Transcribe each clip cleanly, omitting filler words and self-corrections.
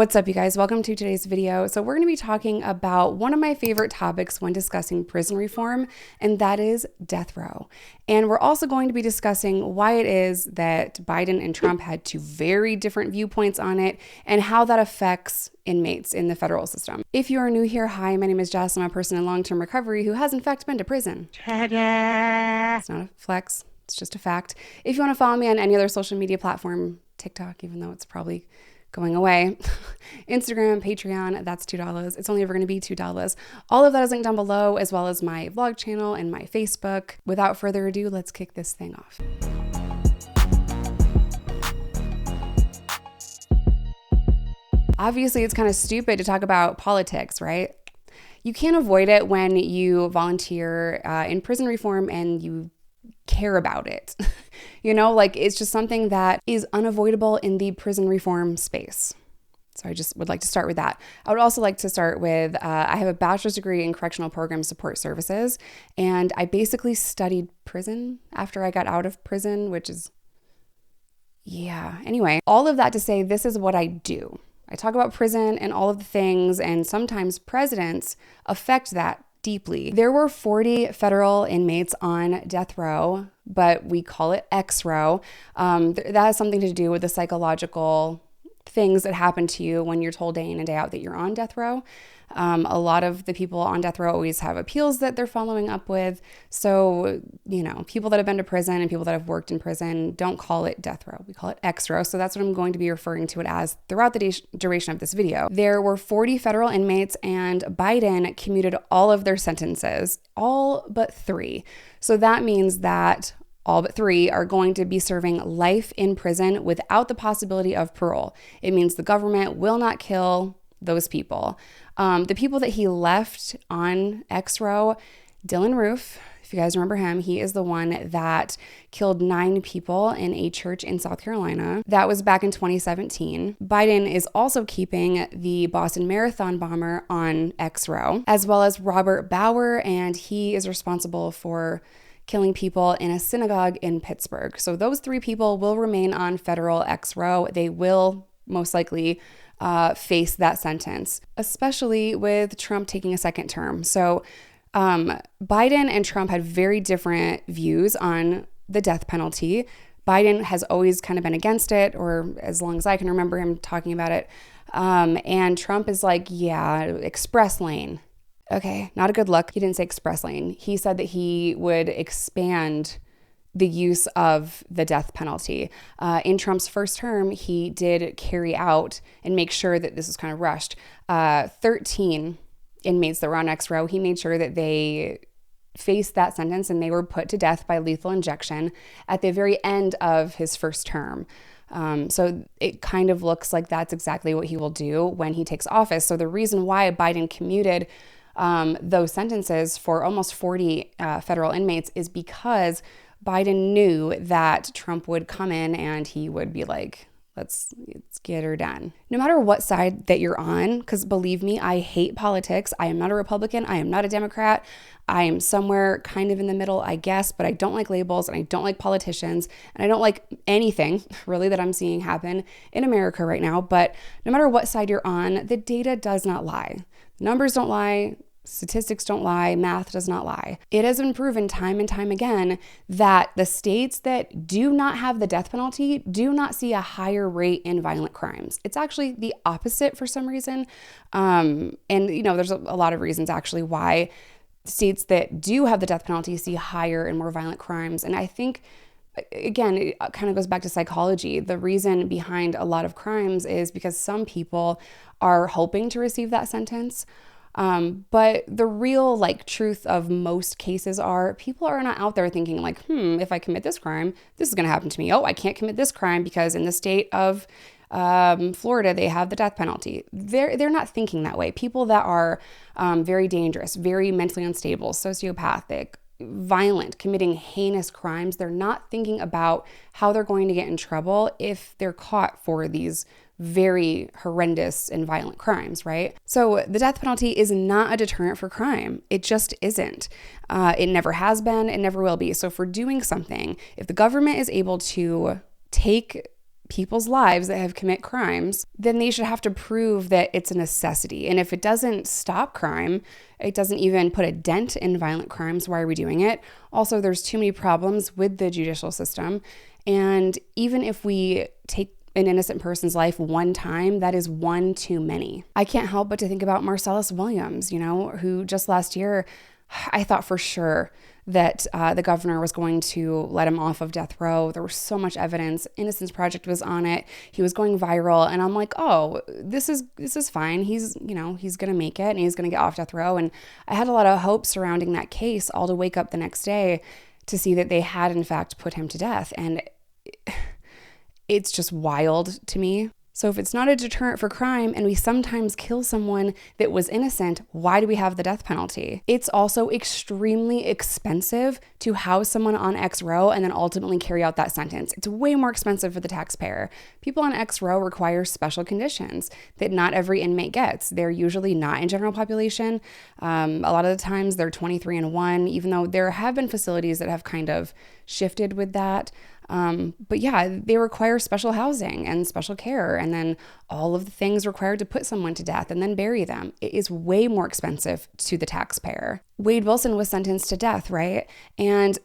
What's up, you guys? Welcome to today's video. So we're going to be talking about one of my favorite topics when discussing prison reform, and that is death row. And we're also going to be discussing why it is that Biden and Trump had two very different viewpoints on it and how that affects inmates in the federal system. If you are new here, hi, my name is Jess. I'm a person in long-term recovery who has in fact been to prison. Ta-da! It's not a flex, it's just a fact. If you want to follow me on any other social media platform, TikTok, even though it's probably going away, Instagram, Patreon, that's $2. It's only ever going to be $2. All of that is linked down below, as well as my vlog channel and my Facebook. Without further ado, let's kick this thing off. Obviously, it's kind of stupid to talk about politics, right? You can't avoid it when you volunteer in prison reform and you care about it. You know, like it's just something that is unavoidable in the prison reform space. So I just would like to start with that. I would also like to start with, I have a bachelor's degree in correctional program support services, and I basically studied prison after I got out of prison, which is, yeah. Anyway, all of that to say, this is what I do. I talk about prison and all of the things, and sometimes presidents affect that deeply. There were 40 federal inmates on death row, but we call it X row. That has something to do with the psychological things that happen to you when you're told day in and day out that you're on death row. A lot of the people on death row always have appeals that they're following up with. So, you know, people that have been to prison and people that have worked in prison don't call it death row. We call it X row. So that's what I'm going to be referring to it as throughout the duration of this video. There were 40 federal inmates, and Biden commuted all of their sentences, all but 3. So that means that all but 3 are going to be serving life in prison without the possibility of parole. It means the government will not kill those people. The people that he left on X row, Dylan Roof, if you guys remember him, he is the one that killed 9 people in a church in South Carolina. That was back in 2017. Biden is also keeping the Boston Marathon bomber on X row, as well as Robert Bauer, and he is responsible for killing people in a synagogue in Pittsburgh. So those 3 people will remain on federal X row. They will most likely face that sentence, especially with Trump taking a second term. So Biden and Trump had very different views on the death penalty. Biden has always kind of been against it, or as long as I can remember him talking about it. And Trump is like, yeah, express lane. Okay, not a good look. He didn't say express lane. He said that he would expand the use of the death penalty. In Trump's first term, he did carry out and make sure that this was kind of rushed. 13 inmates that were on X row, he made sure that they faced that sentence and they were put to death by lethal injection at the very end of his first term. So it kind of looks like that's exactly what he will do when he takes office. So the reason why Biden commuted those sentences for almost 40 federal inmates is because Biden knew that Trump would come in and he would be like, let's get her done. No matter what side that you're on, because believe me, I hate politics. I am not a Republican. I am not a Democrat. I am somewhere kind of in the middle, I guess, but I don't like labels and I don't like politicians and I don't like anything really that I'm seeing happen in America right now. But no matter what side you're on, the data does not lie. Numbers don't lie. Statistics don't lie. Math does not lie. It has been proven time and time again that the states that do not have the death penalty do not see a higher rate in violent crimes. It's actually the opposite for some reason. And, you know, there's a lot of reasons actually why states that do have the death penalty see higher and more violent crimes. And I think, again, it kind of goes back to psychology. The reason behind a lot of crimes is because some people are hoping to receive that sentence. But the real truth of most cases are people are not out there thinking like, if I commit this crime, this is going to happen to me. Oh, I can't commit this crime because in the state of Florida, they have the death penalty. They're not thinking that way. People that are very dangerous, very mentally unstable, sociopathic, violent, committing heinous crimes, they're not thinking about how they're going to get in trouble if they're caught for these very horrendous and violent crimes, right? So the death penalty is not a deterrent for crime. It just isn't. It never has been, it never will be. So for doing something, if the government is able to take people's lives that have commit crimes, then they should have to prove that it's a necessity. And if it doesn't stop crime, it doesn't even put a dent in violent crimes, why are we doing it? Also, there's too many problems with the judicial system. And even if we take an innocent person's life one time, that is one too many. I can't help but to think about Marcellus Williams, who just last year, I thought for sure that the governor was going to let him off of death row. There was so much evidence. Innocence Project was on it. He was going viral. And I'm like, oh, this is fine. He's going to make it and he's going to get off death row. And I had a lot of hope surrounding that case, all to wake up the next day to see that they had in fact put him to death. And it's just wild to me. So if it's not a deterrent for crime and we sometimes kill someone that was innocent, why do we have the death penalty? It's also extremely expensive to house someone on X row and then ultimately carry out that sentence. It's way more expensive for the taxpayer. People on X row require special conditions that not every inmate gets. They're usually not in general population. A lot of the times they're 23-1, even though there have been facilities that have kind of shifted with that. But yeah, they require special housing and special care, and then all of the things required to put someone to death and then bury them. It is way more expensive to the taxpayer. Wade Wilson was sentenced to death, right? And,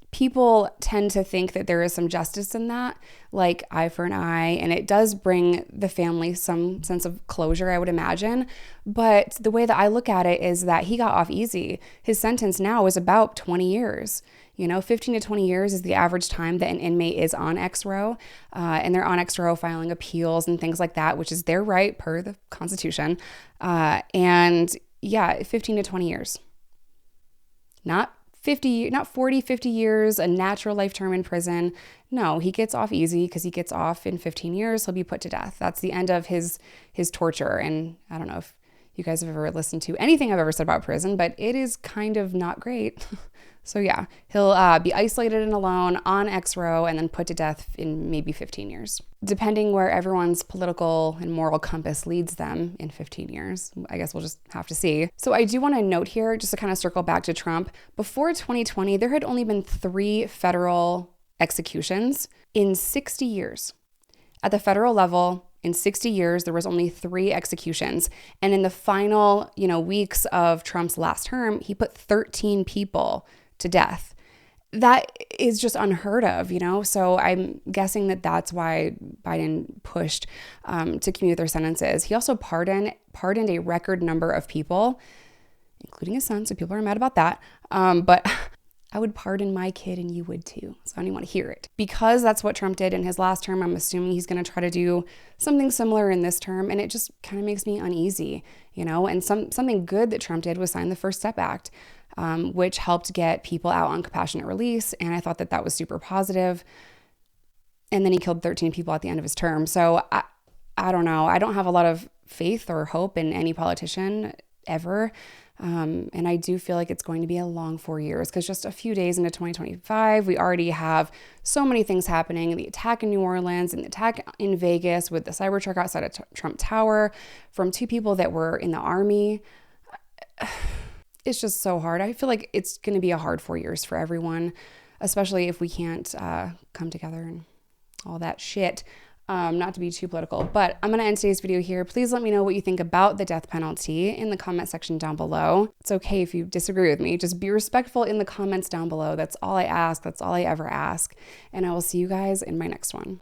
people tend to think that there is some justice in that, like eye for an eye, and it does bring the family some sense of closure, I would imagine. But the way that I look at it is that he got off easy. His sentence now is about 20 years. 15 to 20 years is the average time that an inmate is on X row, and they're on X row filing appeals and things like that, which is their right per the Constitution. And yeah, 15 to 20 years. Not 40, 50 years, a natural life term in prison. No, he gets off easy because he gets off in 15 years. He'll be put to death. That's the end of his torture. And I don't know if you guys have ever listened to anything I've ever said about prison, but it is kind of not great. So yeah, he'll be isolated and alone on X row and then put to death in maybe 15 years. Depending where everyone's political and moral compass leads them in 15 years. I guess we'll just have to see. So I do want to note here, just to kind of circle back to Trump, before 2020, there had only been 3 federal executions in 60 years. At the federal level, in 60 years, there was only 3 executions. And in the final, weeks of Trump's last term, he put 13 people to death. That is just unheard of, So I'm guessing that that's why Biden pushed to commute their sentences. He also pardoned a record number of people, including his son. So people are mad about that. But I would pardon my kid and you would too. So I don't even want to hear it. Because that's what Trump did in his last term, I'm assuming he's going to try to do something similar in this term. And it just kind of makes me uneasy, And something good that Trump did was sign the First Step Act, which helped get people out on compassionate release. And I thought that was super positive. And then he killed 13 people at the end of his term. So I don't know. I don't have a lot of faith or hope in any politician ever. And I do feel like it's going to be a long 4 years because just a few days into 2025, we already have so many things happening. The attack in New Orleans and the attack in Vegas with the Cybertruck outside of Trump Tower from 2 people that were in the army. It's just so hard. I feel like it's going to be a hard 4 years for everyone, especially if we can't come together and all that shit. Not to be too political, but I'm going to end today's video here. Please let me know what you think about the death penalty in the comment section down below. It's okay if you disagree with me. Just be respectful in the comments down below. That's all I ask. That's all I ever ask. And I will see you guys in my next one.